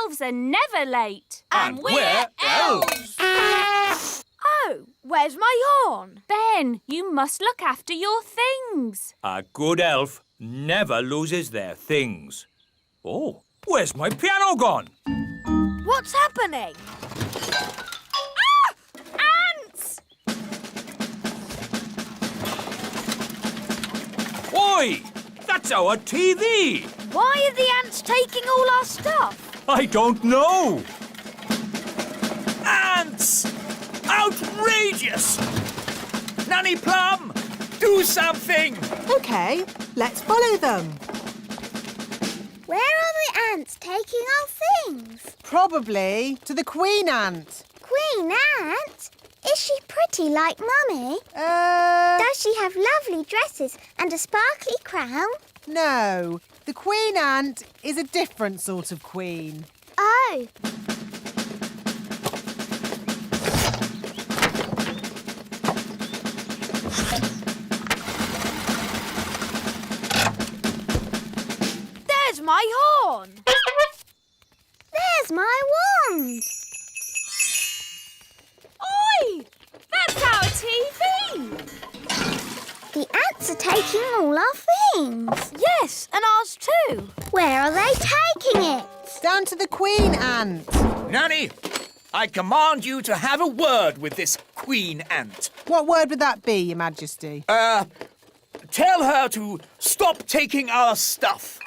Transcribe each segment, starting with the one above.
elves are never late. And we're elves. Oh, where's my horn? Ben, you must look after your things. A good elf never loses their things. Oh, where's my piano gone? What's happening? Ah! Ants! Oi! That's our TV! Why are the ants taking all our stuff? I don't know. Ants! Outrageous! Nanny Plum, do something! OK, let's follow them. Where are the ants taking our things? Probably to the queen ant. Queen Ant? Is she pretty like Mummy? Uh, Does she have lovely dresses and a sparkly crown? no. The queen ant is a different sort of queen. Oh, There's my horn. there's my wand. Oi! That's our TV! The ants are taking all our things. Yes, and ours too. Where are they taking it? Down to the queen ant. Nanny, I command you to have a word with this queen ant. What word would that be, Your Majesty? Tell her to stop taking our stuff.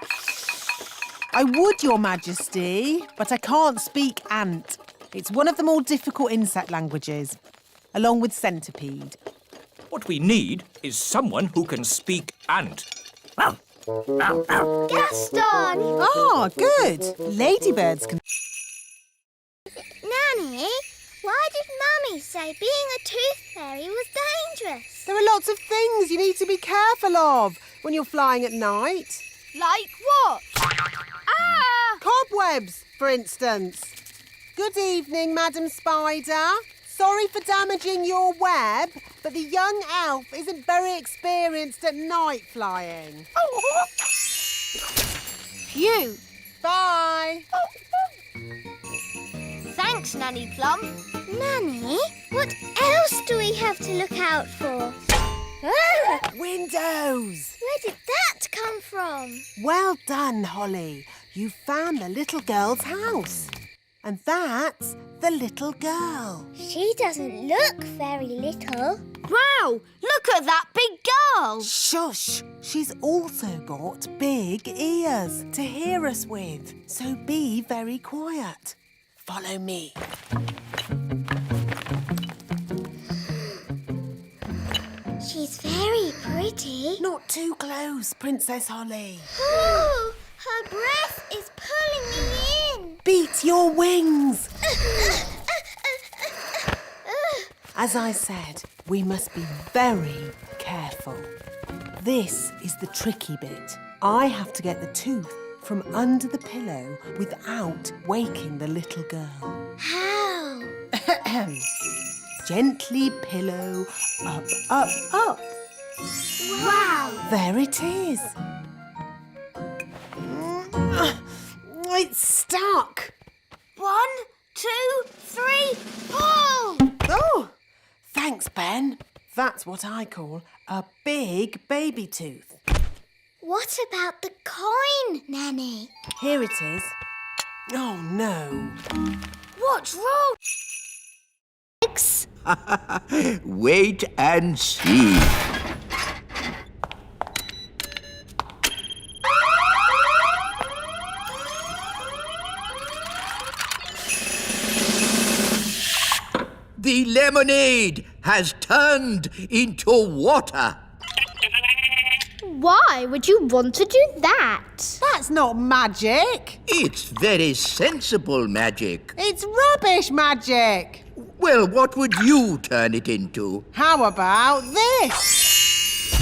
I would, Your Majesty, but I can't speak ant. It's one of the more difficult insect languages, along with centipede. What we need is someone who can speak ant. Gaston! Ah, good. Ladybirds can... Nanny, why did Mummy say being a tooth fairy was dangerous? There are lots of things you need to be careful of when you're flying at night. Like what? Ah! Cobwebs, for instance. Good evening, Madam Spider. Sorry for damaging your web, but the young elf isn't very experienced at night flying. Phew. Bye. Thanks, Nanny Plum. Nanny, what else do we have to look out for? Oh, Windows. where did that come from? Well done, Holly. You found the little girl's house. And that's the little girl. She doesn't look very little. Wow, look at that big girl. Shush! She's also got big ears to hear us with. So be very quiet. Follow me. She's very pretty. Not too close, Princess Holly. Oh, her breath is pulling me in. Beat your wings. As I said, we must be very careful. This is the tricky bit. I have to get the tooth from under the pillow without waking the little girl. How? Gently pillow up, up, up. Wow. There it is. It's stuck. 1, 2, 3, pull! Oh, thanks, Ben. That's what I call a big baby tooth. What about the coin, Nanny? Here it is. Oh, no. What's wrong? Wait and see. The lemonade has turned into water. Why would you want to do that? That's not magic. It's very sensible magic. It's rubbish magic. Well, what would you turn it into? How about this?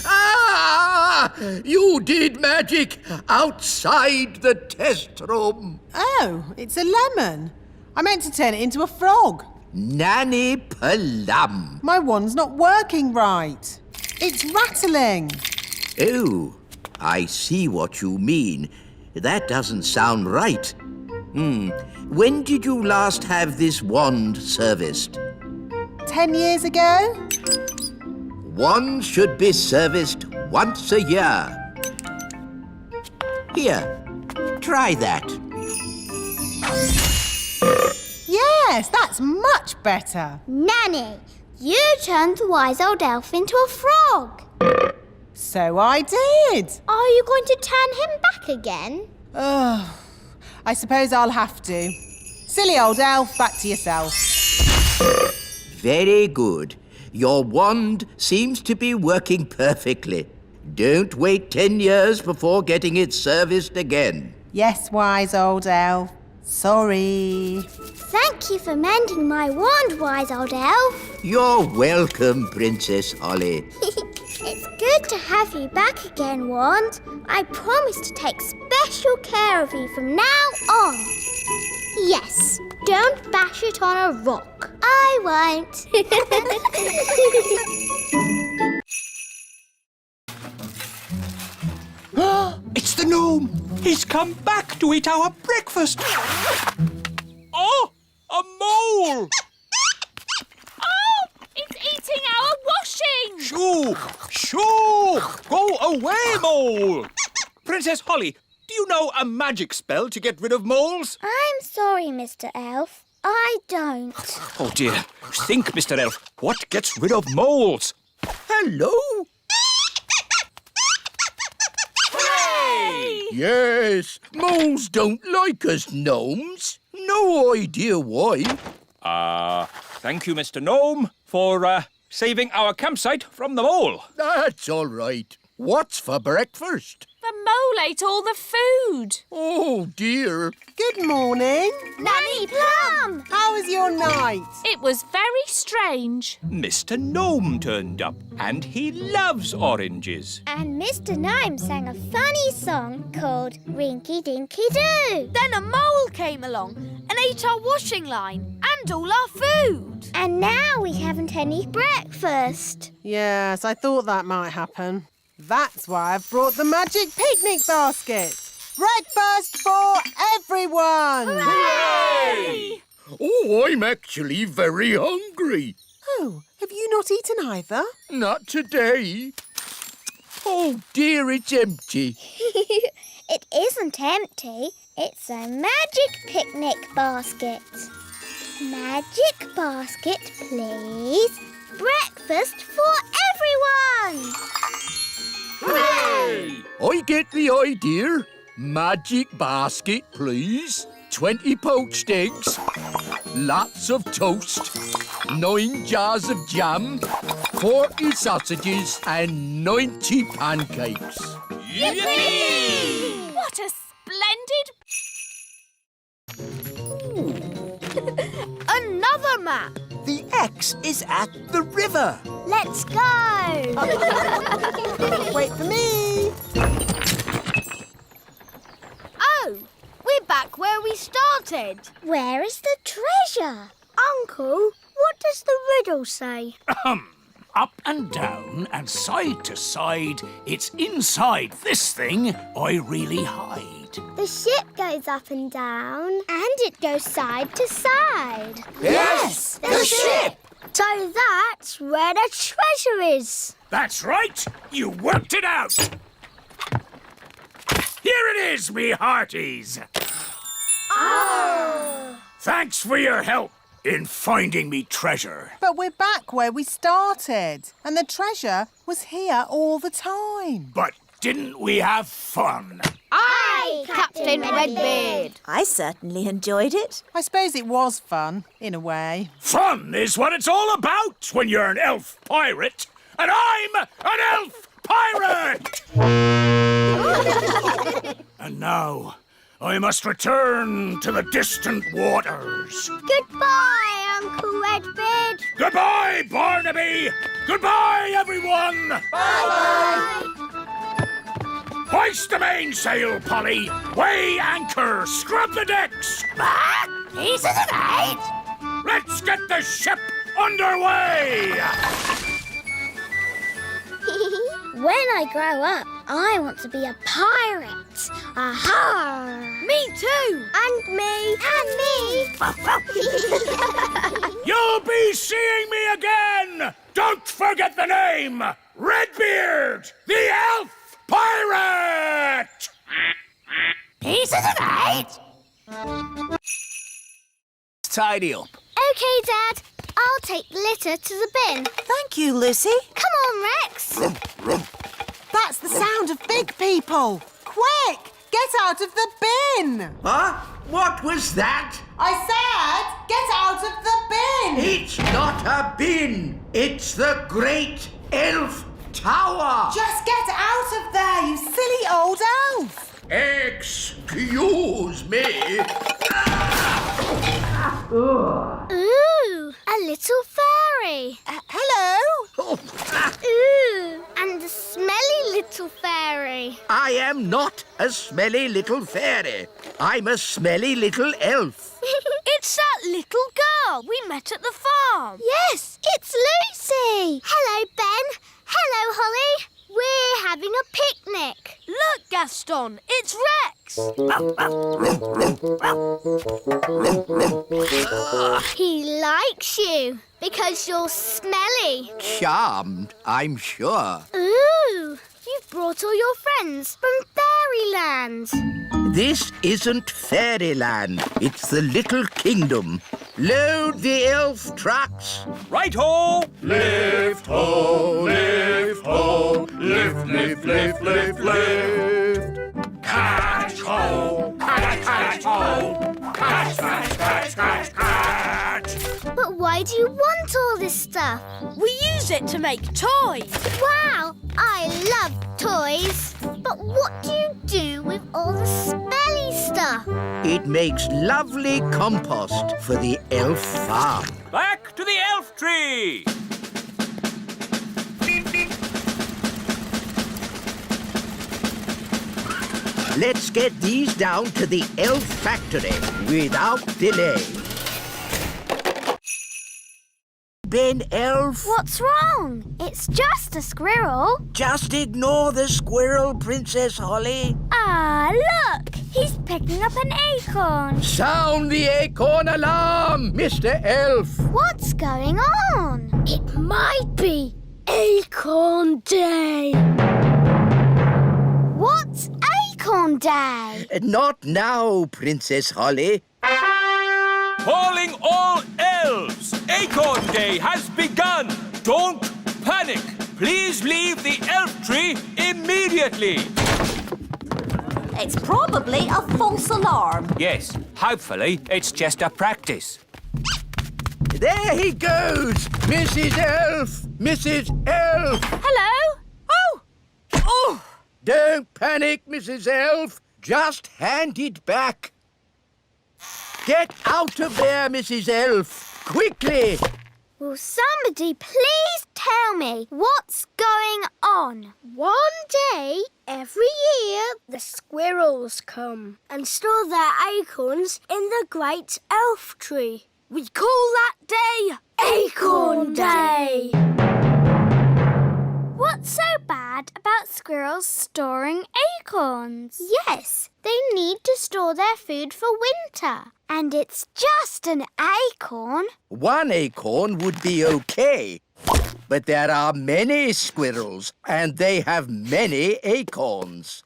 Ah! You did magic outside the test room. Oh, it's a lemon. I meant to turn it into a frog. Nanny Plum. My wand's not working right. It's rattling. Oh, I see what you mean. That doesn't sound right. When did you last have this wand serviced? 10 years ago? Wands should be serviced once a year. Here, try that. Yes, that's much better. Nanny, you turned the wise old elf into a frog. So I did. Are you going to turn him back again? Oh, I suppose I'll have to. Silly old elf, back to yourself. Very good. Your wand seems to be working perfectly. Don't wait 10 years before getting it serviced again. Yes, wise old elf. Sorry. Thank you for mending my wand, wise old elf. You're welcome, Princess Holly. It's good to have you back again, Wand. I promise to take special care of you from now on. Yes, don't bash it on a rock. I won't. It's the gnome. He's come back to eat our breakfast. Oh, a mole! Oh, it's eating our washing! Shoo! Shoo! Go away, mole! Princess Holly, do you know a magic spell to get rid of moles? I'm sorry, Mr. Elf. I don't. Oh, dear. Think, Mr. Elf. What gets rid of moles? Hello? Hey! Yes, moles don't like us gnomes. No idea why. Thank you, Mr. Gnome, for saving our campsite from the mole. That's all right. What's for breakfast? The mole ate all the food. Oh, dear. Good morning. Nanny Plum! How was your night? It was very strange. Mr. Gnome turned up, and he loves oranges. And Mr. Gnome sang a funny song called Rinky Dinky Doo. Then a mole came along and ate our washing line and all our food. And now we haven't any breakfast. Yes, I thought that might happen. That's why I've brought the magic picnic basket. Breakfast for everyone! Hooray! Oh, I'm actually very hungry. Oh, have you not eaten either? Not today. Oh, dear, it's empty. It isn't empty. It's a magic picnic basket. Magic basket, please. Breakfast for everyone! Hooray! I get the idea. Magic basket, please. 20 poached eggs, lots of toast, 9 jars of jam, 40 sausages and 90 pancakes. Yippee! What a splendid... Another map. The X is at the river. Let's go! Wait for me! Oh, we're back where we started. Where is the treasure? Uncle, what does the riddle say? Up and down and side to side, it's inside this thing I really hide. The ship goes up and down. And it goes side to side. Yes, the ship! So that's where the treasure is. That's right, you worked it out. Here it is, me hearties. Thanks for your help in finding me treasure. But we're back where we started. And the treasure was here all the time. But didn't we have fun? Aye, Captain Redbeard. I certainly enjoyed it. I suppose it was fun, in a way. Fun is what it's all about when you're an elf pirate. And I'm an elf pirate! And now, I must return to the distant waters. Goodbye, Uncle Redbeard. Goodbye, Barnaby! Goodbye, everyone! Bye-bye. Hoist the mainsail, Polly! Weigh anchor! Scrub the decks! Easy tonight. Let's get the ship underway! When I grow up, I want to be a pirate. Aha! Me too. And me. And me. You'll be seeing me again! Don't forget the name! Redbeard, the elf pirate! Piece of the night. Tidy up. OK, Dad. I'll take the litter to the bin. Thank you, Lucy. Come on, Rex. That's the sound of big people. Quick, get out of the bin. Huh? What was that? I said, get out of the bin. It's not a bin. It's the Great Elf Tower. Just get out of there, you silly old elf. Excuse me. Ooh, a little fairy. Hello. Ooh, and a smelly little fairy. I am not a smelly little fairy. I'm a smelly little elf. It's that little girl we met at the farm. Yes, it's Lucy. Hello, Ben. Hello, Holly. We're having a picnic. Look, Gaston, it's Rex. He likes you because you're smelly. Charmed, I'm sure. Ooh, you've brought all your friends from Fairyland. This isn't fairyland. It's the Little Kingdom. Load the elf trucks. Right-ho! Lift ho, lift ho, lift, lift, lift, lift, lift. Catch ho! Catch ho! Catch, catch, catch, catch, catch! But why do you want all this stuff? We use it to make toys. Wow, I love toys. But what do you do with all the smelly stuff? It makes lovely compost for the elf farm. Back to the elf tree! Let's get these down to the elf factory without delay. Ben Elf, What's wrong? It's just a squirrel. just ignore the squirrel, Princess Holly. Ah, look! He's picking up an acorn. Sound the acorn alarm, Mr. Elf. What's going on? It might be Acorn Day. What's Acorn Day? Not now, Princess Holly. Calling all elves! Acorn Day has begun! Don't panic! Please leave the elf tree immediately! It's probably a false alarm. Yes, hopefully it's just a practice. There he goes! Mrs. Elf! Mrs. Elf! Hello? Oh! Don't panic, Mrs. Elf. Just hand it back. Get out of there, Mrs. Elf. Quickly! Will somebody please tell me what's going on? One day, every year, the squirrels come and store their acorns in the great elf tree. We call that day Acorn Day! What's so bad about squirrels storing acorns? Yes, they need to store their food for winter. And it's just an acorn. One acorn would be okay. But there are many squirrels, and they have many acorns.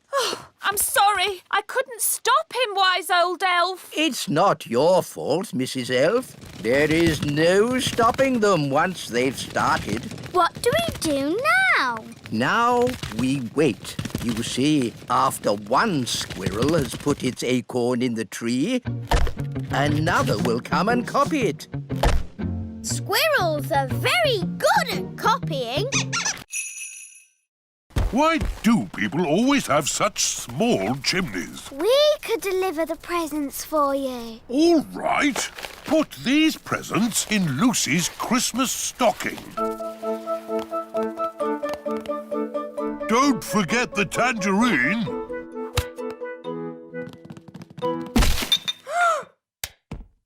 I'm sorry. I couldn't stop him, wise old elf. It's not your fault, Mrs. Elf. There is no stopping them once they've started. What do we do now? Now we wait. You see, after one squirrel has put its acorn in the tree, another will come and copy it. Squirrels are very good at copying. Why do people always have such small chimneys? We could deliver the presents for you. All right. Put these presents in Lucy's Christmas stocking. Don't forget the tangerine.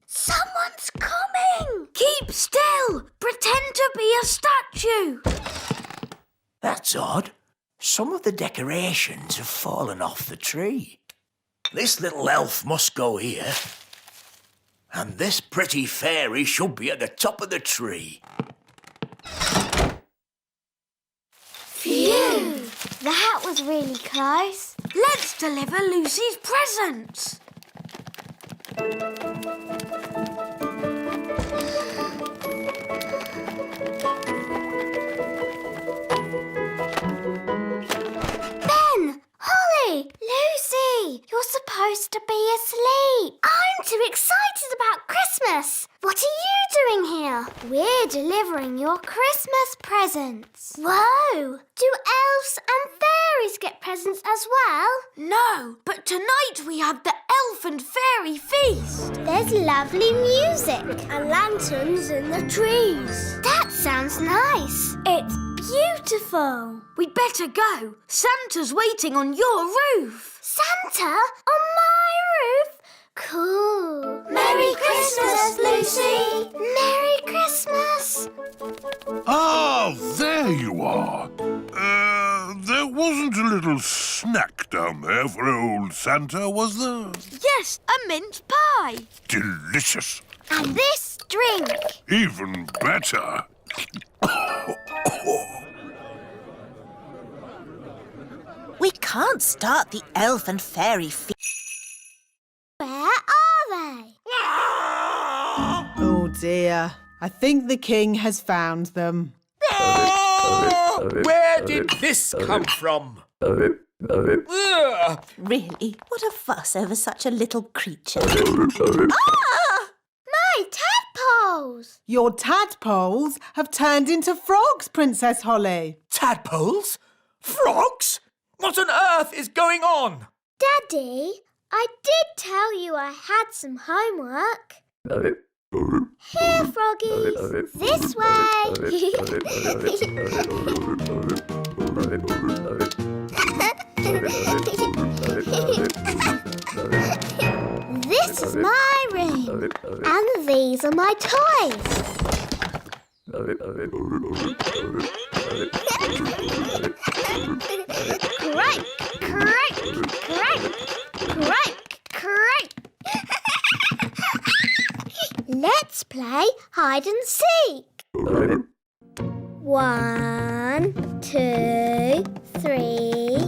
Someone's coming! Keep still! Pretend to be a statue! That's odd. Some of the decorations have fallen off the tree. This little elf must go here. And this pretty fairy should be at the top of the tree. Phew! That was really close. Let's deliver Lucy's presents. Ben! Holly! Lucy! You're supposed to be asleep. I'm too excited about Christmas. What are you doing here? We're delivering your Christmas presents. Whoa! Do elves and fairies get presents as well? No, but tonight we have the elf and fairy feast. There's lovely music. And lanterns in the trees. That sounds nice. It's beautiful. We'd better go. Santa's waiting on your roof. Santa on my roof? Cool. Merry Christmas, Lucy. Merry Christmas. Ah, there you are. There wasn't a little snack down there for old Santa, was there? Yes, a mince pie. Delicious. And this drink. Even better. We can't start the elf and fairy feast. Where are they? Oh dear. I think the king has found them. Where did this come from? Ugh. Really? What a fuss over such a little creature. My tadpoles. Your tadpoles have turned into frogs, Princess Holly. Tadpoles? Frogs? What on earth is going on? Daddy, I did tell you I had some homework. Here, froggies. This way. This is my room. And these are my toys. Crike, crike, crike, crike, crike. Let's play hide and seek. 1, 2, 3,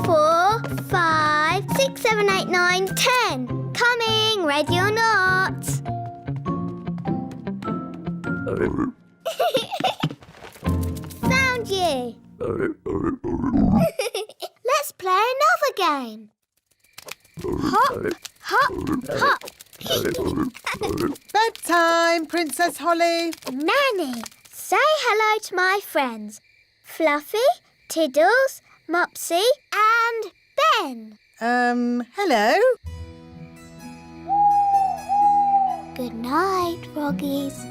4, 5, 6, 7, 8, 9, 10. Coming, ready or not. Found you. Let's play another game. Hop, hop, hop. Bedtime, Princess Holly. Nanny, say hello to my friends. Fluffy, Tiddles, Mopsy and Ben. Hello? Good night, froggies.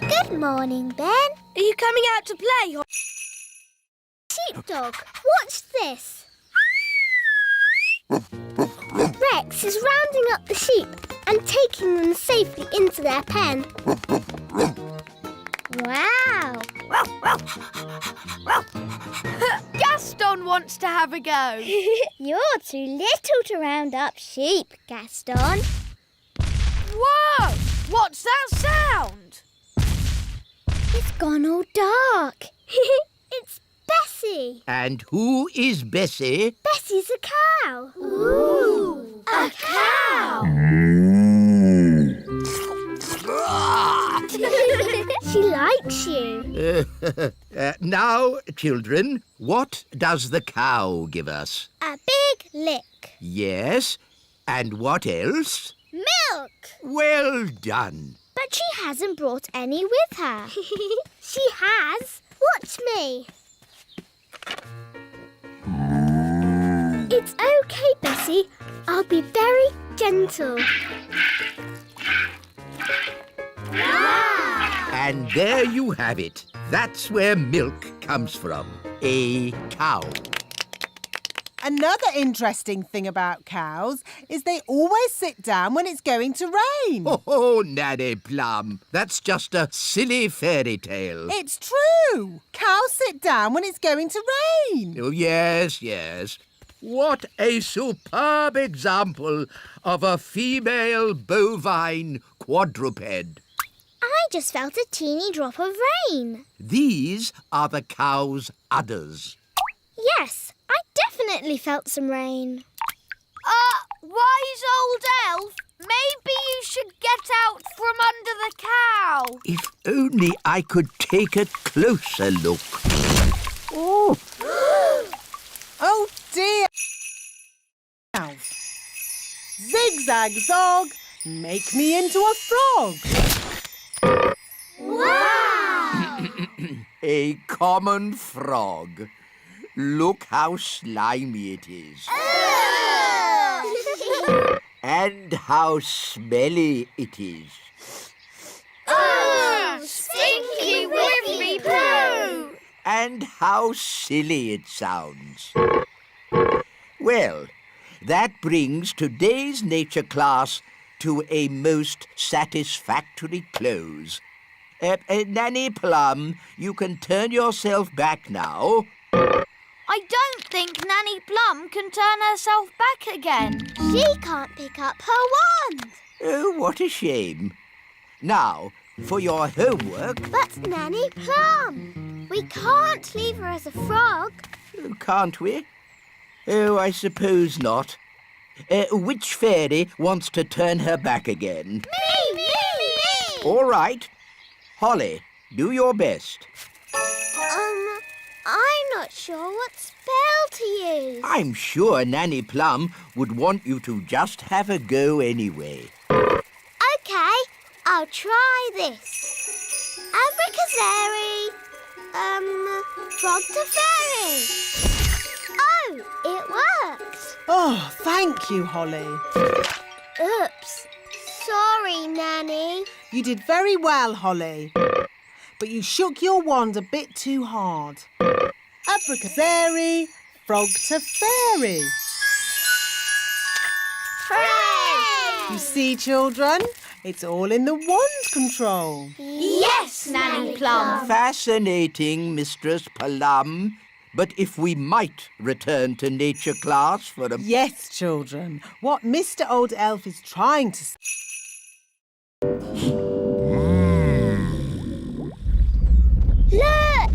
Good morning, Ben. Are you coming out to play? Sheepdog, watch this. Rex is rounding up the sheep and taking them safely into their pen. Wow! Gaston wants to have a go. You're too little to round up sheep, Gaston. Whoa! What's that sound? It's gone all dark. It's Bessie. And who is Bessie? Bessie's a cow. Ooh, a cow. She likes you. Now, children, what does the cow give us? A big lick. Yes, and what else? Milk. Well done. But she hasn't brought any with her. She has. Watch me. It's okay, Bessie. I'll be very gentle. Wow! And there you have it. That's where milk comes from. A cow. Another interesting thing about cows is they always sit down when it's going to rain. Oh, Nanny Plum, that's just a silly fairy tale. It's true. Cows sit down when it's going to rain. Oh, yes, yes. What a superb example of a female bovine quadruped. I just felt a teeny drop of rain. These are the cow's udders. Yes, I definitely felt some rain. Wise old elf, maybe you should get out from under the cow. If only I could take a closer look. Oh, Oh dear. Zigzag zog, make me into a frog. Wow! a common frog. Look how slimy it is. And how smelly it is. Stinky whippy poo! And how silly it sounds. Well, that brings today's nature class to a most satisfactory close. Nanny Plum, you can turn yourself back now. I don't think Nanny Plum can turn herself back again. She can't pick up her wand. Oh, what a shame. Now, for your homework... But Nanny Plum, we can't leave her as a frog. Oh, can't we? Oh, I suppose not. Which fairy wants to turn her back again? Me! All right. Holly, do your best. I'm not sure what spell to use. I'm sure Nanny Plum would want you to just have a go anyway. OK, I'll try this. Abracazary, frog to fairy. Oh, it worked. Oh, thank you, Holly. Oops. Sorry, Nanny. You did very well, Holly. But you shook your wand a bit too hard. Abracazary, frog to fairy. Hooray! You see, children, it's all in the wand control. Yes, Nanny Plum. Fascinating, Mistress Plum. But if we might return to nature class for a... Yes, children, what Mr. Old Elf is trying to... Look!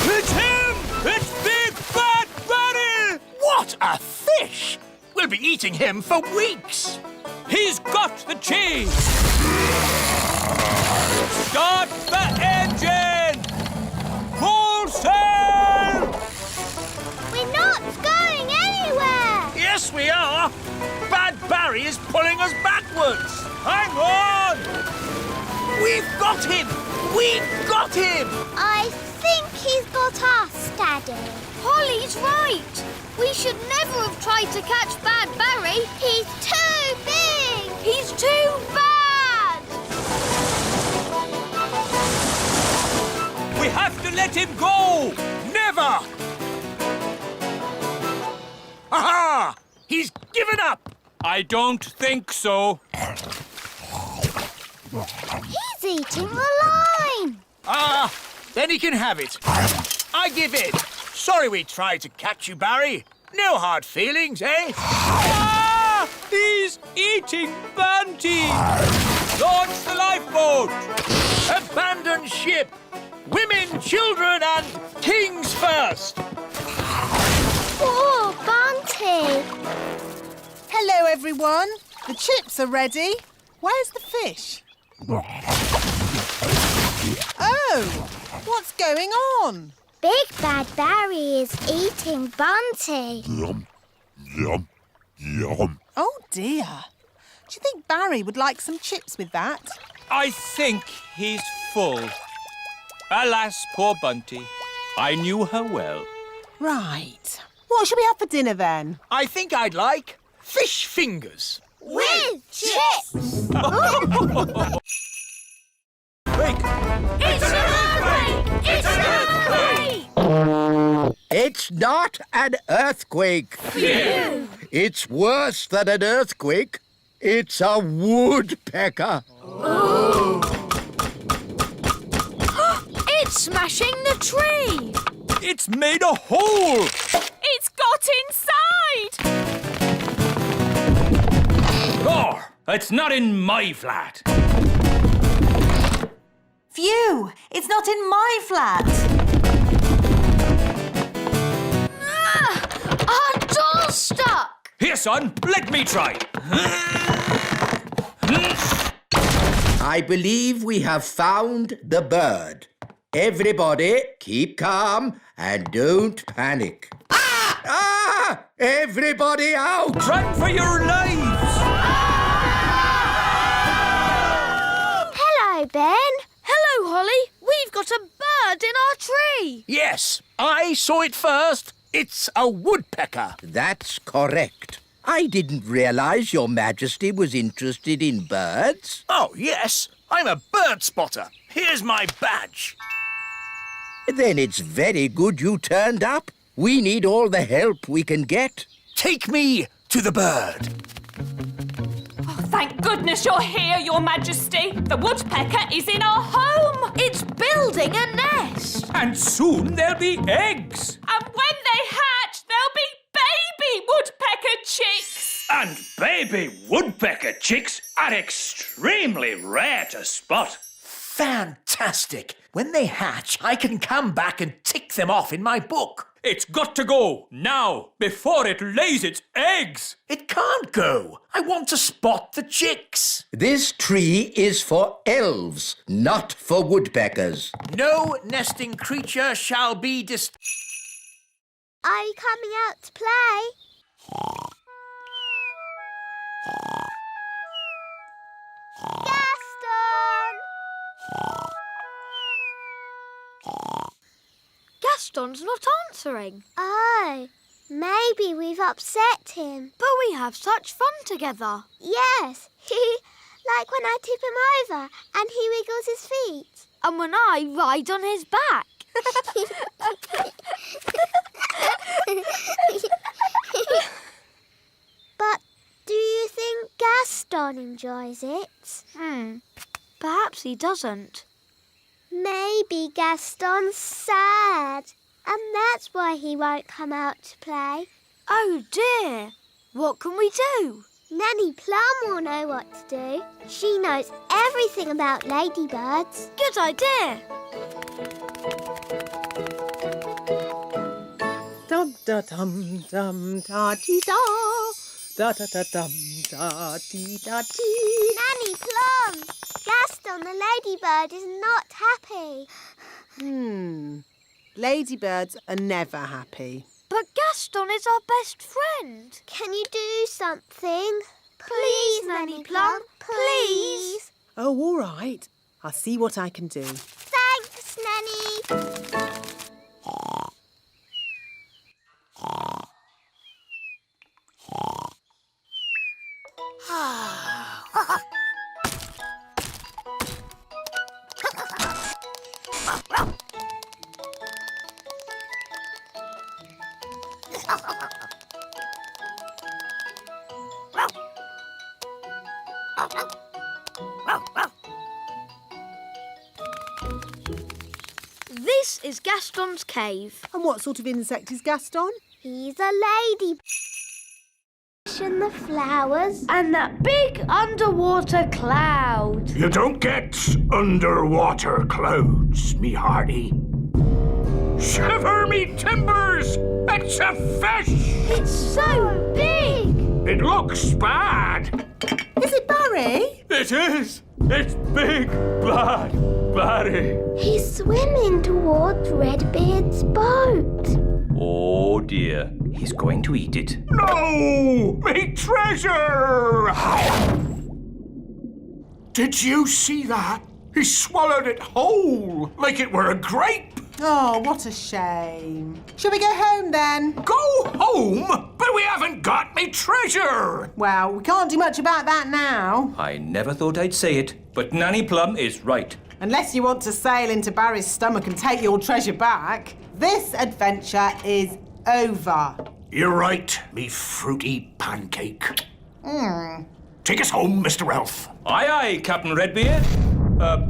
It's him! It's Big Bad Barry! What a fish! We'll be eating him for weeks. He's got the cheese! Start the engine! Full sail! We're not going anywhere! Yes, we are. Bad Barry is pulling us backwards. Hang on! We've got him! We've got him! I think he's got us, Daddy. Holly's right. We should never have tried to catch Bad Barry. He's too big! He's too bad. We have to let him go! Never! Aha! He's given up! I don't think so. He's eating the line! Ah, then he can have it. I give in. Sorry we tried to catch you, Barry. No hard feelings, eh? Ah! He's eating Bunty! Launch the lifeboat! Abandon ship! Women, children and kings first! Poor Bunty! Hello, everyone. The chips are ready. Where's the fish? Oh, what's going on? Big Bad Barry is eating Bunty. Yum, yum, yum. Oh, dear. Do you think Barry would like some chips with that? I think he's full. Alas, poor Bunty. I knew her well. Right. What shall we have for dinner, then? I think I'd like fish fingers. With chips! Wake! It's an earthquake! It's an earthquake! It's not an earthquake. Phew. It's worse than an earthquake. It's a woodpecker. Oh. It's smashing the tree. It's made a hole. It's got inside. Oh, it's not in my flat. Phew! It's not in my flat. Our door's stuck. Here, son, let me try. I believe we have found the bird. Everybody, keep calm and don't panic. Ah! Everybody out! Run for your lives! Hello, Ben. Hello, Holly. We've got a bird in our tree. Yes, I saw it first. It's a woodpecker. That's correct. I didn't realize Your Majesty was interested in birds. Oh, yes. I'm a bird spotter. Here's my badge. Then it's very good you turned up. We need all the help we can get. Take me to the bird. Oh, thank goodness you're here, Your Majesty. The woodpecker is in our home. It's building a nest. And soon there'll be eggs. And when they hatch, there'll be baby woodpecker chicks. And baby woodpecker chicks are extremely rare to spot. Fantastic. When they hatch, I can come back and tick them off in my book. It's got to go now, before it lays its eggs. It can't go. I want to spot the chicks. This tree is for elves, not for woodpeckers. No nesting creature shall be Are you coming out to play? Gaston! Gaston's not answering. Oh, maybe we've upset him. But we have such fun together. Yes, like when I tip him over and he wiggles his feet. And when I ride on his back. But do you think Gaston enjoys it? Perhaps he doesn't. Maybe Gaston's sad, and that's why he won't come out to play. Oh dear. What can we do? Nanny Plum will know what to do. She knows everything about ladybirds. Good idea. Dum da dum dum da dee da. Da da da dum da dee da dee. Nanny Plum! Gaston the ladybird is not happy. Ladybirds are never happy. But Gaston is our best friend. Can you do something? Please, Nanny Plum, please. Oh, all right. I'll see what I can do. Thanks, Nanny. This is Gaston's cave. And what sort of insect is Gaston? He's a lady. And the flowers. And that big underwater cloud. You don't get underwater clouds, me hearty. Shiver me timbers! It's a fish! It's so big! It looks bad. Is it Barry? It is. It's big, bad Barry. He's swimming towards Redbeard's boat. Oh dear, he's going to eat it. No! Me treasure! Did you see that? He swallowed it whole, like it were a grape. Oh, what a shame. Shall we go home then? Go home? But we haven't got me treasure. Well, we can't do much about that now. I never thought I'd say it, but Nanny Plum is right. Unless you want to sail into Barry's stomach and take your treasure back, this adventure is over. You're right, me fruity pancake. Take us home, Mr. Elf. Aye, aye, Captain Redbeard.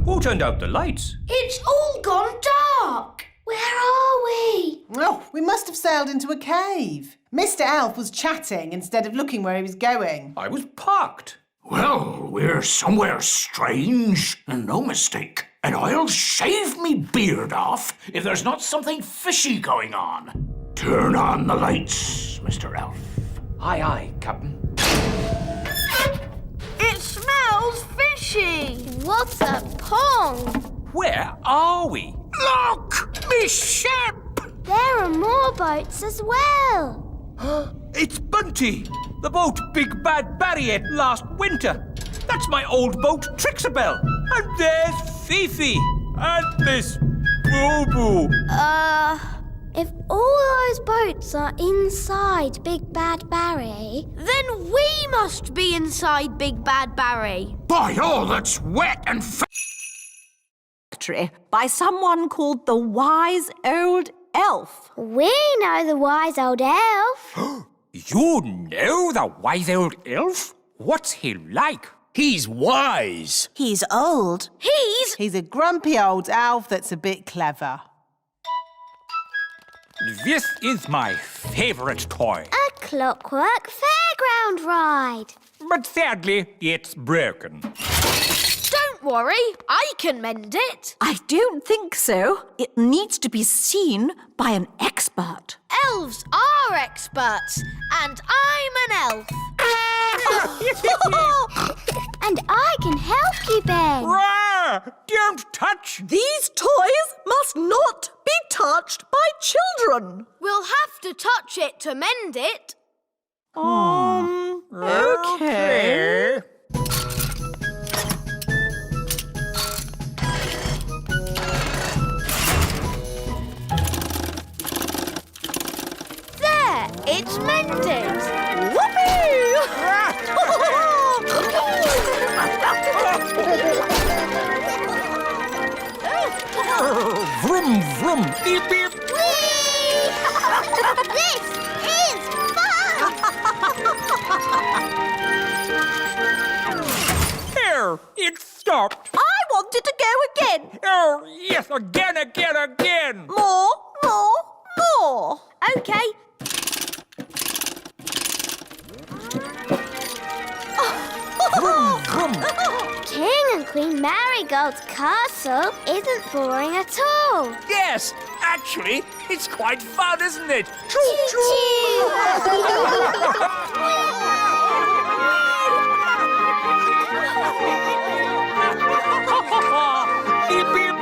Who turned out the lights? It's all gone dark. Where are we? Oh, we must have sailed into a cave. Mr. Elf was chatting instead of looking where he was going. I was parked. Well, we're somewhere strange, and no mistake. And I'll shave me beard off if there's not something fishy going on. Turn on the lights, Mr. Elf. Aye, aye, Captain. It smells fishy. What a pond. Where are we? Look! Me ship! There are more boats as well. It's Bunty, the boat Big Bad Barry ate last winter. That's my old boat, Trixabel. And there's Fifi. And Miss Boo-Boo. If all those boats are inside Big Bad Barry, Then we must be inside Big Bad Barry. By all that's wet and By someone called the Wise Old Elf. we know the wise old elf. You know the wise old elf? What's he like? He's wise. He's old. He's a grumpy old elf that's a bit clever. This is my favorite toy. A clockwork fairground ride. But sadly, it's broken. Don't worry, I can mend it. I don't think so. It needs to be seen by an expert. Elves are experts, and I'm an elf. And I can help you, Ben. Rah! Don't touch! These toys must not be touched by children. We'll have to touch it to mend it. Okay. There, it's mended. Vroom, vroom, beep, beep. This is fun! There, it stopped. I wanted to go again. Oh, yes, again, again, again. More. Okay. Vroom, vroom. King and Queen Marigold's castle isn't boring at all. Yes, actually, it's quite fun, isn't it? Beep, beep.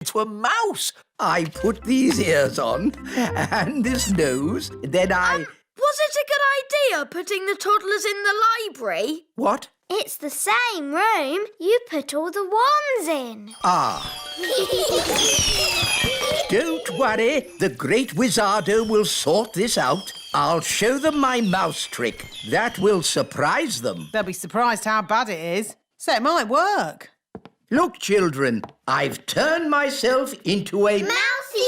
To a mouse. I put these ears on and this nose. Then I... Was it a good idea putting the toddlers in the library? What? It's the same room you put all the wands in. Ah. Don't worry. The great Wizardo will sort this out. I'll show them my mouse trick. That will surprise them. They'll be surprised how bad it is. So it might work. Look, children, I've turned myself into a... Mousy!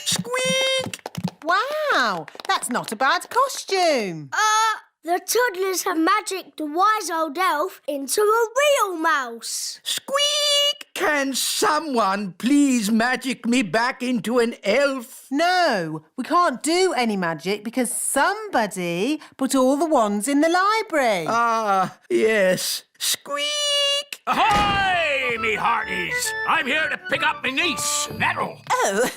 Squeak! Wow, that's not a bad costume. The toddlers have magicked the wise old elf into a real mouse. Squeak! Can someone please magic me back into an elf? No, we can't do any magic because somebody put all the wands in the library. Ah, yes. Squeak! Ahoy, me hearties! I'm here to pick up my niece, Nettle. Oh,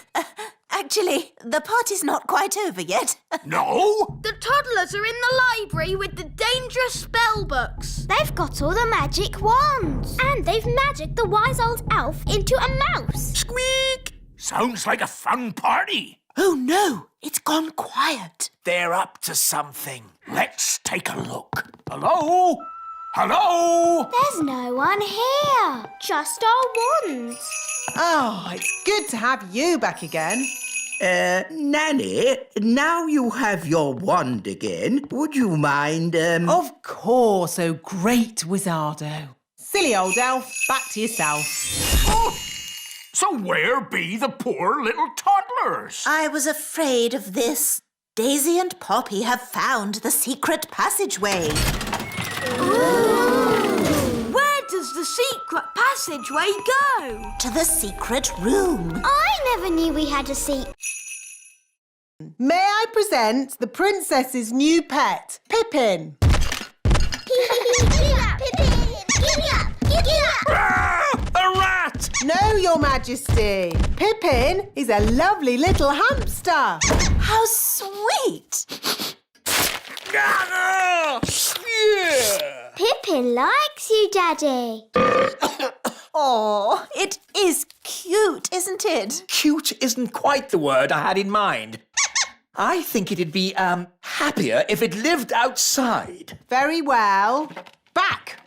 actually, the party's not quite over yet. No? The toddlers are in the library with the dangerous spell books. They've got all the magic wands. And they've magicked the wise old elf into a mouse. Squeak! Sounds like a fun party. Oh, no, it's gone quiet. They're up to something. Let's take a look. Hello? Hello? There's no one here. Just our wands. Oh, it's good to have you back again. Nanny, now you have your wand again. Would you mind, Of course, oh great Wizardo. Silly old elf, back to yourself. Oh! So where be the poor little toddlers? I was afraid of this. Daisy and Poppy have found the secret passageway. Where does the secret passageway go? To the secret room. I never knew we had a seat. May I present the princess's new pet, Pippin? Giddy up, Pippin! Giddy up! Giddy up! A rat! No, Your Majesty. Pippin is a lovely little hamster. How sweet! Pippin likes you, Daddy. Oh, it is cute, isn't it? Cute isn't quite the word I had in mind. I think it'd be, happier if it lived outside. Very well. Back,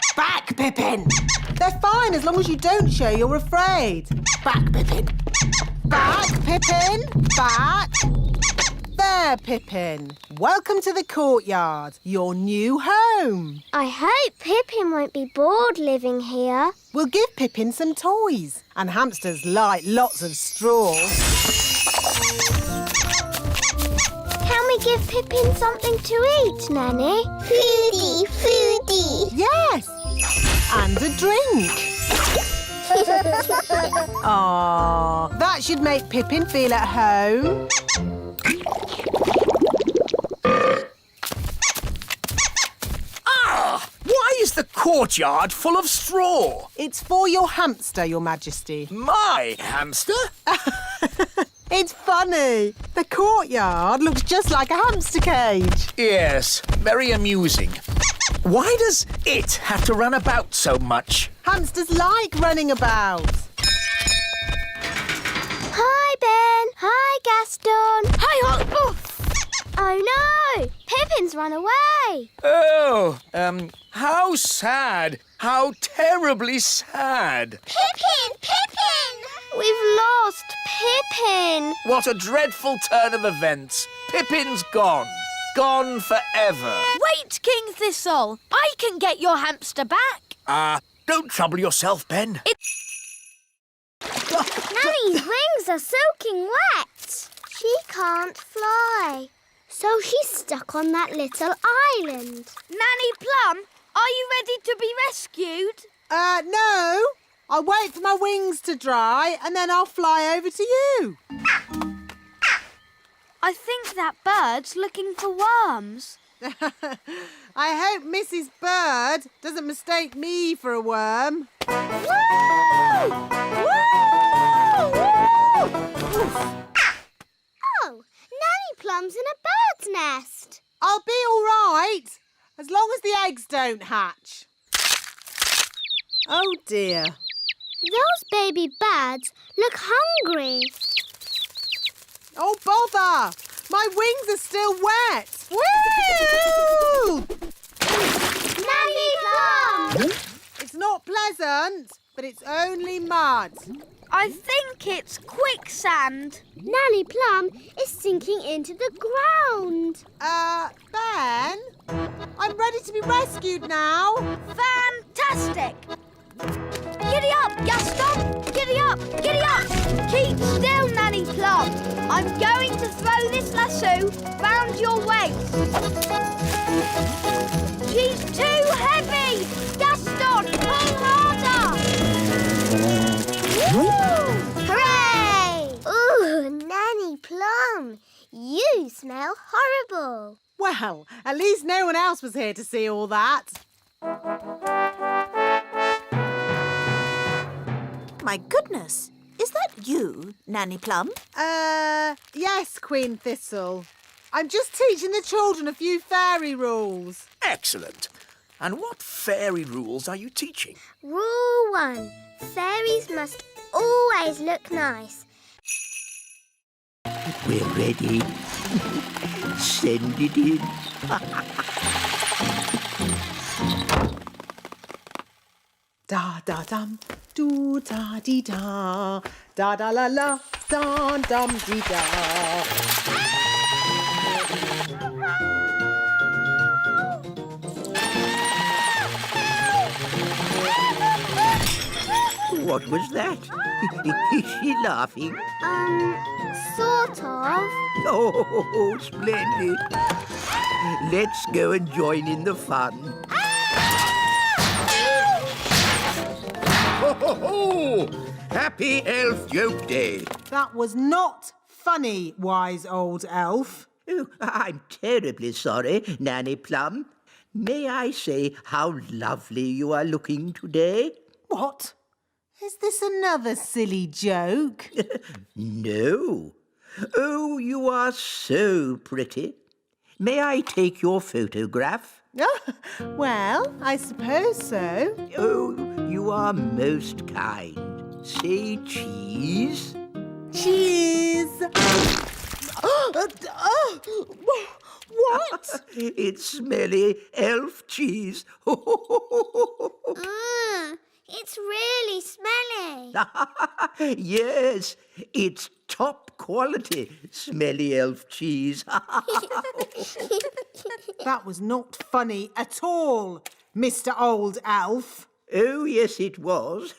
Pippin. They're fine as long as you don't show you're afraid. Back, Pippin. Back, Pippin. Back. There, Pippin. Welcome to the courtyard, your new home. I hope Pippin won't be bored living here. We'll give Pippin some toys, and hamsters like lots of straw. Can we give Pippin something to eat, Nanny? Foodie, foodie. Yes, and a drink. Aww, that should make Pippin feel at home. Why is the courtyard full of straw? It's for your hamster, Your Majesty. My hamster? It's funny. The courtyard looks just like a hamster cage. Yes, very amusing. Why does it have to run about so much? Hamsters like running about. Hi, Ben. Hi, Gaston. Hi, Oof. Oh, no. Pippin's run away. Oh, how sad. How terribly sad. Pippin! Pippin! We've lost Pippin. What a dreadful turn of events. Pippin's gone. Gone forever. Wait, King Thistle. I can get your hamster back. Don't trouble yourself, Ben. Nanny's wings are soaking wet. She can't fly. So she's stuck on that little island. Nanny Plum, are you ready to be rescued? No. I'll wait for my wings to dry and then I'll fly over to you. I think that bird's looking for worms. I hope Mrs. Bird doesn't mistake me for a worm. Woo! Woo! Woo! Oh, Nanny Plum's in a bird's nest. I'll be all right, as long as the eggs don't hatch. Oh, dear. Those baby birds look hungry. Oh, bother! My wings are still wet. Woo! Nanny Plum! It's not pleasant, but it's only mud. I think it's quicksand. Nanny Plum is sinking into the ground. Ben? I'm ready to be rescued now. Fantastic! Giddy up, Gaston! Giddy up! Giddy up! Keep still, Nanny Plum. I'm going to throw this lasso round your waist. She's too heavy! Gaston, pull harder! Woo! Hooray! Ooh, Nanny Plum, you smell horrible. Well, at least no one else was here to see all that. My goodness, is that you, Nanny Plum? Yes, Queen Thistle. I'm just teaching the children a few fairy rules. Excellent. And what fairy rules are you teaching? Rule 1. Fairies must always look nice. We're ready. Send it in. Da da dum, do da dee da, da da la la, da dum dee da. What was that? Is she laughing? Sort of. Oh, splendid. Let's go and join in the fun. Ho, ho, ho! Happy Elf Joke Day. That was not funny, wise old elf. Oh, I'm terribly sorry, Nanny Plum. May I say how lovely you are looking today? What? Is this another silly joke? No. Oh, you are so pretty. May I take your photograph? Well, I suppose so. Oh, you are most kind. Say cheese. Cheese! What? It's smelly elf cheese. It's really smelly. Yes, it's top quality smelly elf cheese. That was not funny at all, Mr. Old Elf. Oh, yes, it was.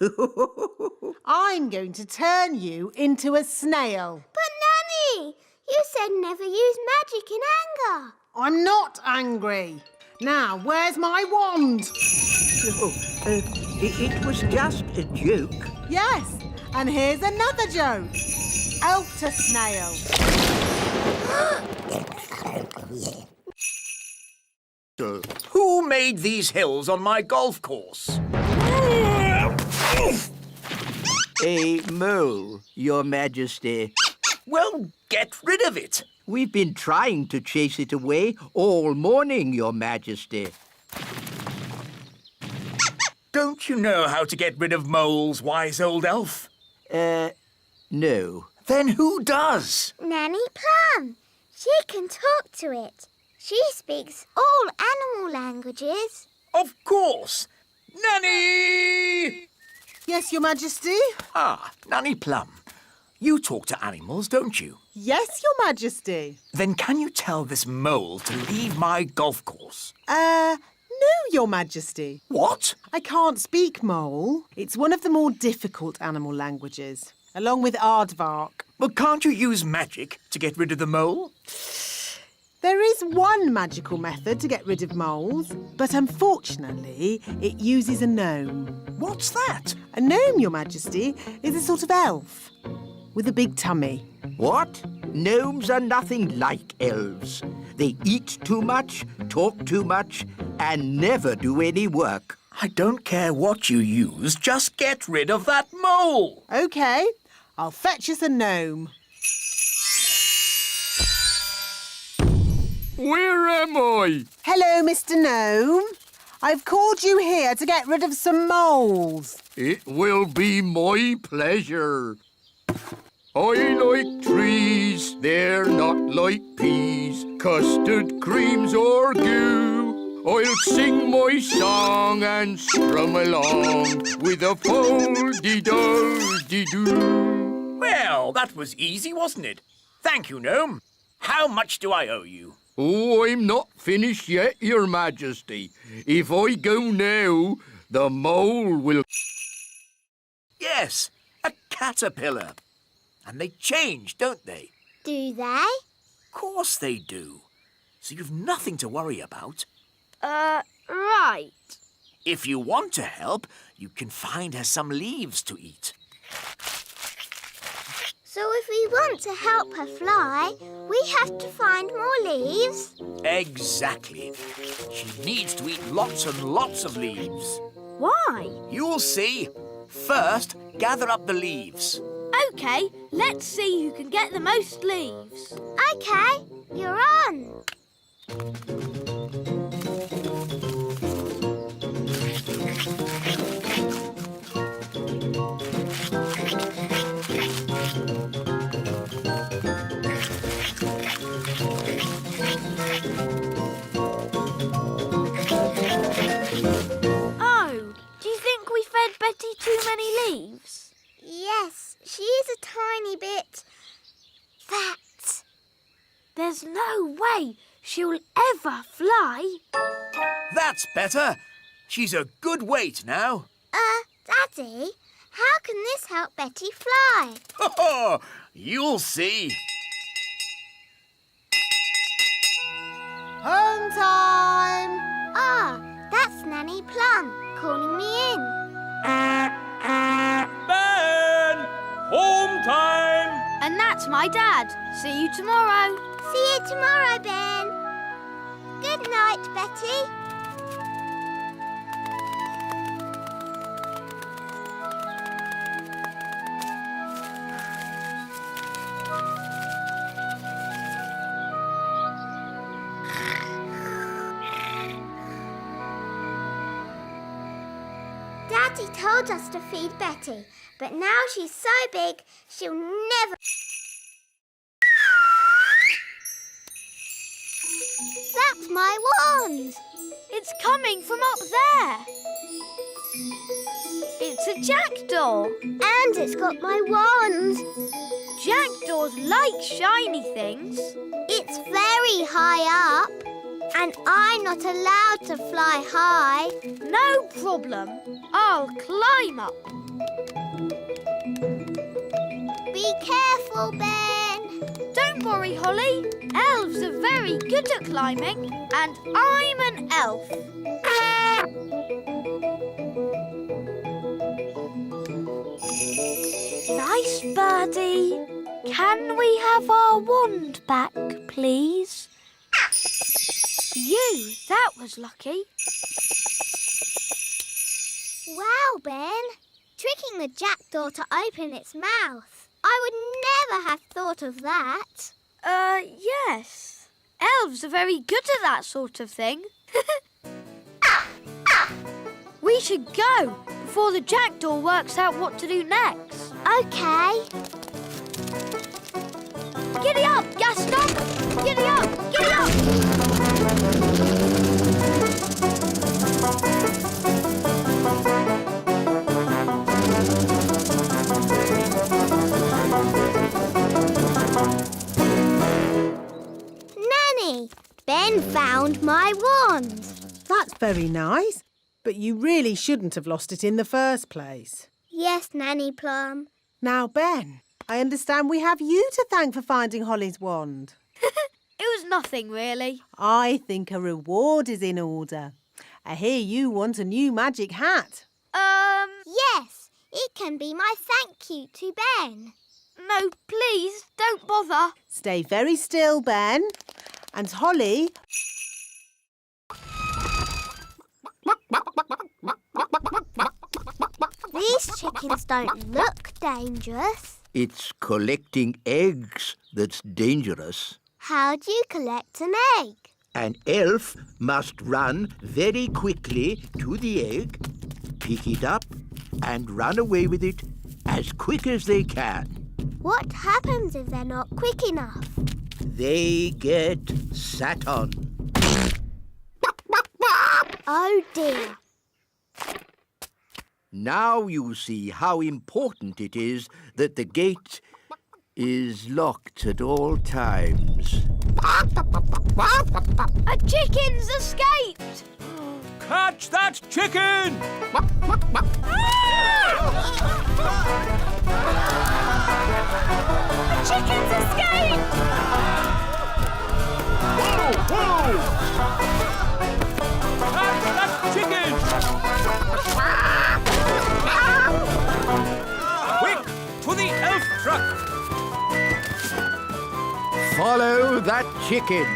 I'm going to turn you into a snail. But Nanny, you said never use magic in anger. I'm not angry. Now, where's my wand? It was just a joke. Yes, and here's another joke. Elf to snail. Who made these hills on my golf course? A mole, Your Majesty. Well, get rid of it. We've been trying to chase it away all morning, Your Majesty. Don't you know how to get rid of moles, wise old elf? No. Then who does? Nanny Plum. She can talk to it. She speaks all animal languages. Of course. Nanny! Yes, Your Majesty? Ah, Nanny Plum. You talk to animals, don't you? Yes, Your Majesty. Then can you tell this mole to leave my golf course? No, Your Majesty. What? I can't speak mole. It's one of the more difficult animal languages, along with aardvark. But can't you use magic to get rid of the mole? There is one magical method to get rid of moles, but unfortunately, it uses a gnome. What's that? A gnome, Your Majesty, is a sort of elf with a big tummy. What? Gnomes are nothing like elves. They eat too much, talk too much, and never do any work. I don't care what you use, just get rid of that mole. OK, I'll fetch us a gnome. Where am I? Hello, Mr. Gnome. I've called you here to get rid of some moles. It will be my pleasure. I like trees, they're not like peas, custard creams or goo. I'll sing my song and strum along with a fol-de-dol-de-doo. Well, that was easy, wasn't it? Thank you, Gnome. How much do I owe you? Oh, I'm not finished yet, Your Majesty. If I go now, the mole will... Yes, a caterpillar. And they change, don't they? Do they? Of course they do. So you've nothing to worry about. Right. If you want to help, you can find her some leaves to eat. So if we want to help her fly, we have to find more leaves? Exactly. She needs to eat lots and lots of leaves. Why? You'll see. First, gather up the leaves. OK, let's see who can get the most leaves. OK, you're on. Oh, do you think we fed Betty too many leaves? Yes, she is a tiny bit fat. There's no way she'll ever fly. That's better. She's a good weight now. Daddy, how can this help Betty fly? Oh, you'll see. Home time! Ah, that's Nanny Plum calling me in. Ben! Home time! And that's my dad. See you tomorrow. See you tomorrow, Ben. Good night, Betty. Daddy told us to feed Betty, but now she's so big, she'll never... That's my wand! It's coming from up there. It's a jackdaw. And it's got my wand. Jackdaws like shiny things. It's very high up. And I'm not allowed to fly high. No problem. I'll climb up. Be careful, Ben. Don't worry, Holly. Elves are very good at climbing, and I'm an elf. Nice birdie. Can we have our wand back, please? That was lucky. Wow, Ben. Tricking the jackdaw to open its mouth. I would never have thought of that. Yes. Elves are very good at that sort of thing. We should go before the jackdaw works out what to do next. OK. Giddy up, Gaston! Giddy up! Giddy up! Nanny, Ben found my wand. That's very nice, but you really shouldn't have lost it in the first place. Yes, Nanny Plum. Now, Ben, I understand we have you to thank for finding Holly's wand. It was nothing, really. I think a reward is in order. I hear you want a new magic hat. Yes, it can be my thank you to Ben. No, please, don't bother. Stay very still, Ben. And Holly... These chickens don't look dangerous. It's collecting eggs that's dangerous. How do you collect an egg? An elf must run very quickly to the egg, pick it up, and run away with it as quick as they can. What happens if they're not quick enough? They get sat on. Oh dear. Now you see how important it is that the gate is locked at all times. A chicken's escaped! Catch that chicken! The chicken's escaped! Whoa, whoa! Catch that chicken! Quick, to the elf truck! Follow that chicken.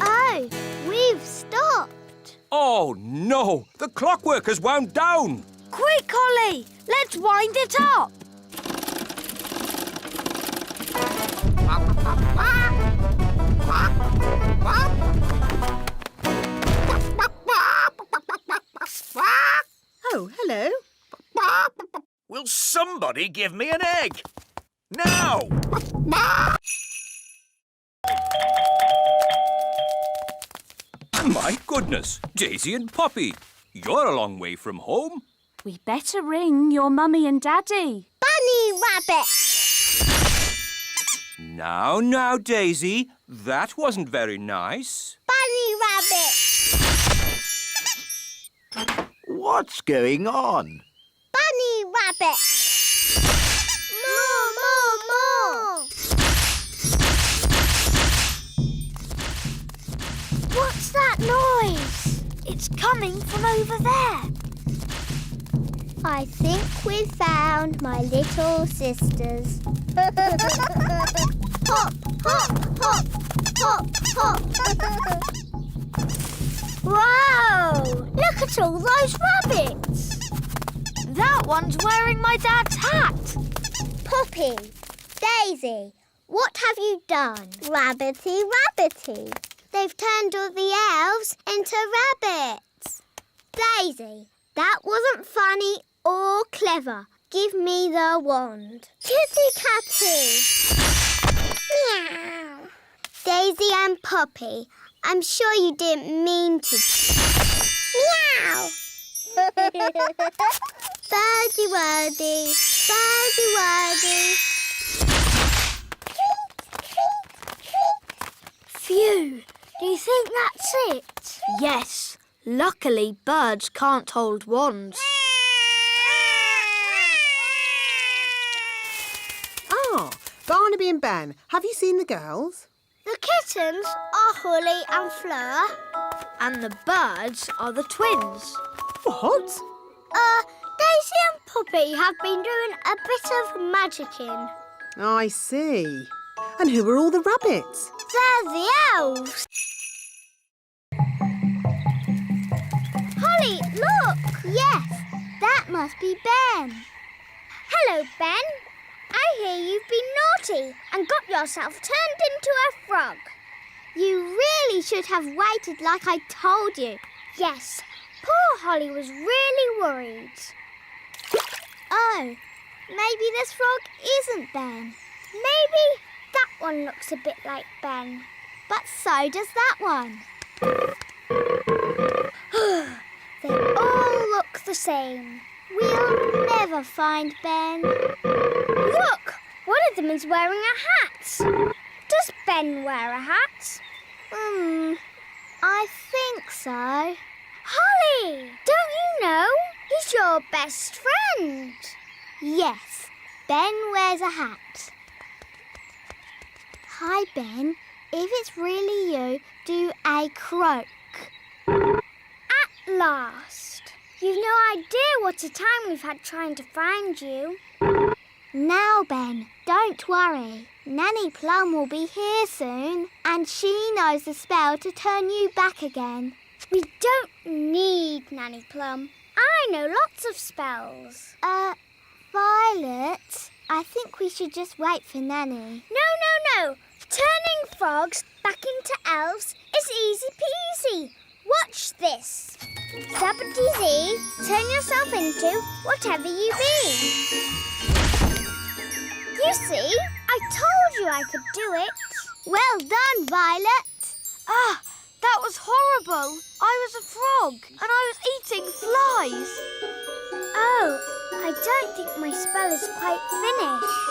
Oh, we've stopped. Oh, no! The clockwork has wound down! Quick, Holly! Let's wind it up! Oh, hello. Will somebody give me an egg? Now! My goodness, Daisy and Poppy, you're a long way from home. We better ring your mummy and daddy. Bunny rabbit! Now, Daisy, that wasn't very nice. Bunny rabbit! What's going on? Bunny rabbit! More! What's that noise? It's coming from over there. I think we've found my little sisters. Hop, hop, hop, hop, hop. Wow! Look at all those rabbits. That one's wearing my dad's hat. Poppy, Daisy, what have you done? Rabbity, rabbity. They've turned all the elves into rabbits. Daisy, that wasn't funny or clever. Give me the wand. Kitty Catty. Meow. Daisy and Poppy, I'm sure you didn't mean to. Meow. Birdie wordy, birdie wordy. Phew! Do you think that's it? Yes. Luckily, birds can't hold wands. Ah, Barnaby and Ben, have you seen the girls? The kittens are Holly and Fleur. And the birds are the twins. What? Daisy and Poppy have been doing a bit of magicking. I see. And who are all the rabbits? They're the elves. Holly, look! Yes, that must be Ben. Hello, Ben. I hear you've been naughty and got yourself turned into a frog. You really should have waited like I told you. Yes, poor Holly was really worried. Oh, maybe this frog isn't Ben. Maybe that one looks a bit like Ben. But so does that one. They all look the same. We'll never find Ben. Look! One of them is wearing a hat. Does Ben wear a hat? I think so. Holly! Don't you know? He's your best friend. Yes, Ben wears a hat. Hi, Ben. If it's really you, do a croak. At last. You've no idea what a time we've had trying to find you. Now, Ben, don't worry. Nanny Plum will be here soon, and she knows the spell to turn you back again. We don't need Nanny Plum. I know lots of spells. Violet, I think we should just wait for Nanny. No. Turning frogs back into elves is easy peasy. Watch this. Zappity-zee, turn yourself into whatever you be. You see, I told you I could do it. Well done, Violet. Ah, that was horrible. I was a frog and I was eating flies. Oh, I don't think my spell is quite finished.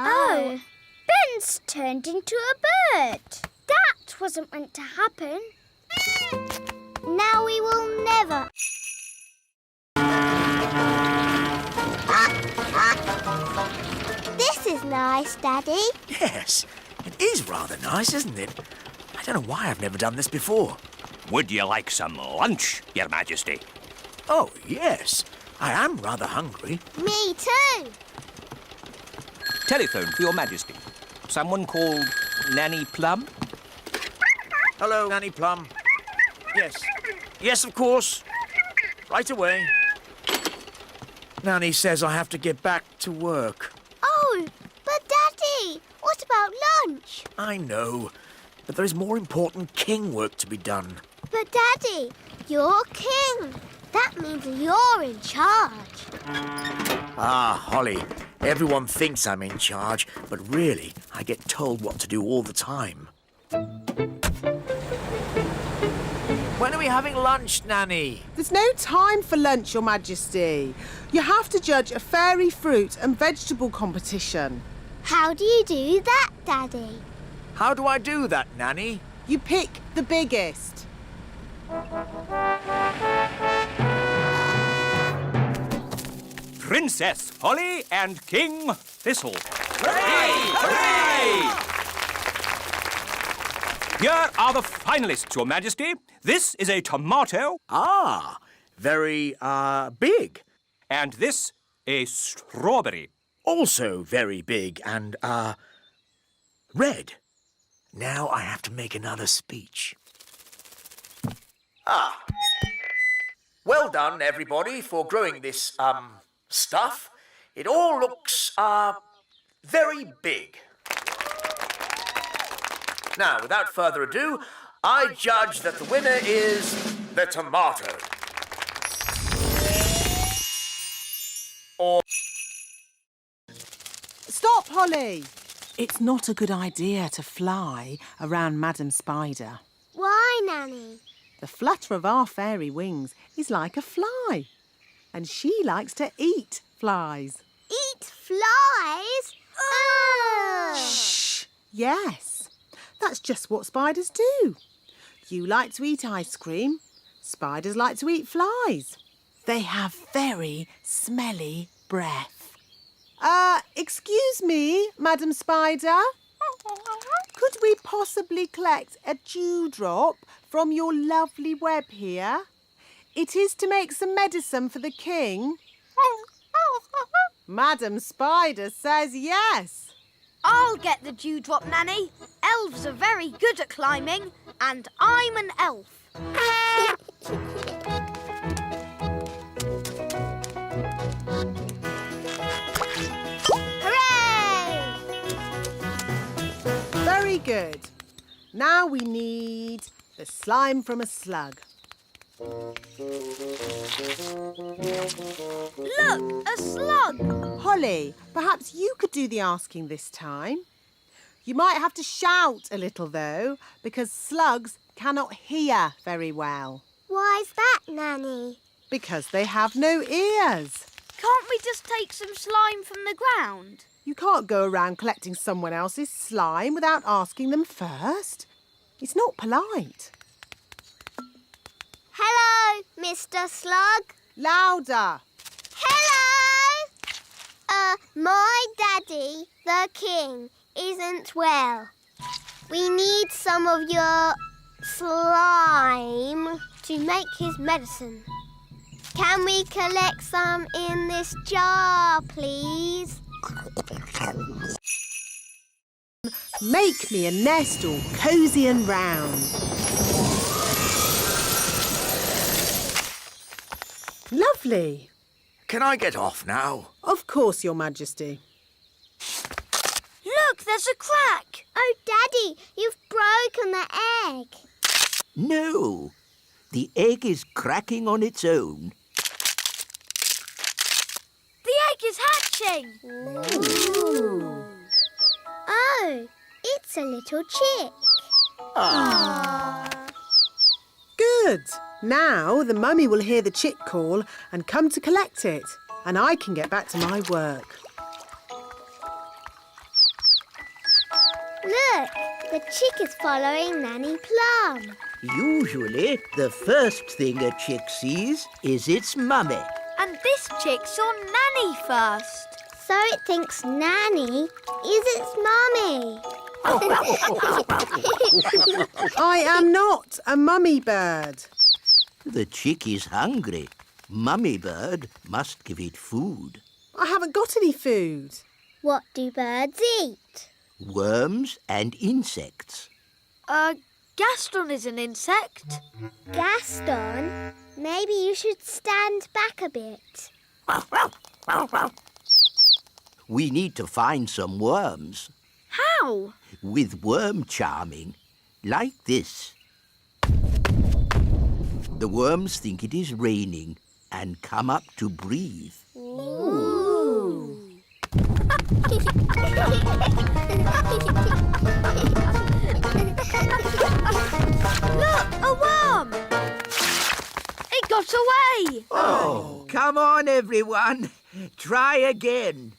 Oh, Ben's turned into a bird. That wasn't meant to happen. Now we will never... This is nice, Daddy. Yes, it is rather nice, isn't it? I don't know why I've never done this before. Would you like some lunch, Your Majesty? Oh, yes. I am rather hungry. Me too. Telephone for Your Majesty. Someone called Nanny Plum? Hello, Nanny Plum. Yes. Yes, of course. Right away. Nanny says I have to get back to work. Oh, but Daddy, what about lunch? I know, but there is more important king work to be done. But Daddy, you're king. That means you're in charge. Ah, Holly, everyone thinks I'm in charge, but really, I get told what to do all the time. having lunch, Nanny? There's no time for lunch, Your Majesty. You have to judge a fairy fruit and vegetable competition. How do you do that, Daddy? How do I do that, Nanny? You pick the biggest. Princess Holly and King Thistle. Hooray! Hooray! Here are the finalists, Your Majesty. This is a tomato. Ah, very, big. And this, a strawberry. Also very big and, red. Now I have to make another speech. Ah. Well done, everybody, for growing this, stuff. It all looks, very big. Now, without further ado, I judge that the winner is the tomato. Or... Stop, Holly! It's not a good idea to fly around Madam Spider. Why, Nanny? The flutter of our fairy wings is like a fly. And she likes to eat flies. Eat flies? Ugh! Shh! Yes. That's just what spiders do. You like to eat ice cream. Spiders like to eat flies. They have very smelly breath. Excuse me, Madam Spider. Could we possibly collect a dewdrop from your lovely web here? It is to make some medicine for the king. Madam Spider says yes. I'll get the dewdrop, Nanny. Elves are very good at climbing, and I'm an elf. Hooray! Very good. Now we need the slime from a slug. Look, a slug. Holly, perhaps you could do the asking this time. You might have to shout a little, though, because slugs cannot hear very well. Why's that, Nanny? Because they have no ears. Can't we just take some slime from the ground? You can't go around collecting someone else's slime without asking them first. It's not polite. Hello, Mr. Slug. Louder. Hello! My daddy, the king, isn't well. We need some of your slime to make his medicine. Can we collect some in this jar, please? Make me a nest all cosy and round. Lovely. Can I get off now? Of course, Your Majesty. Look, there's a crack. Oh, Daddy, you've broken the egg. No, the egg is cracking on its own. The egg is hatching. Ooh. Oh, it's a little chick. Good. Now the mummy will hear the chick call and come to collect it, and I can get back to my work. Look, the chick is following Nanny Plum. Usually, the first thing a chick sees is its mummy. And this chick saw Nanny first. So it thinks Nanny is its mummy. I am not a mummy bird. The chick is hungry. Mummy bird must give it food. I haven't got any food. What do birds eat? Worms and insects. Gaston is an insect. Gaston, maybe you should stand back a bit. We need to find some worms. How? With worm charming, like this. The worms think it is raining and come up to breathe. Ooh. Look, a worm! got away. Oh, come on, everyone. Try again.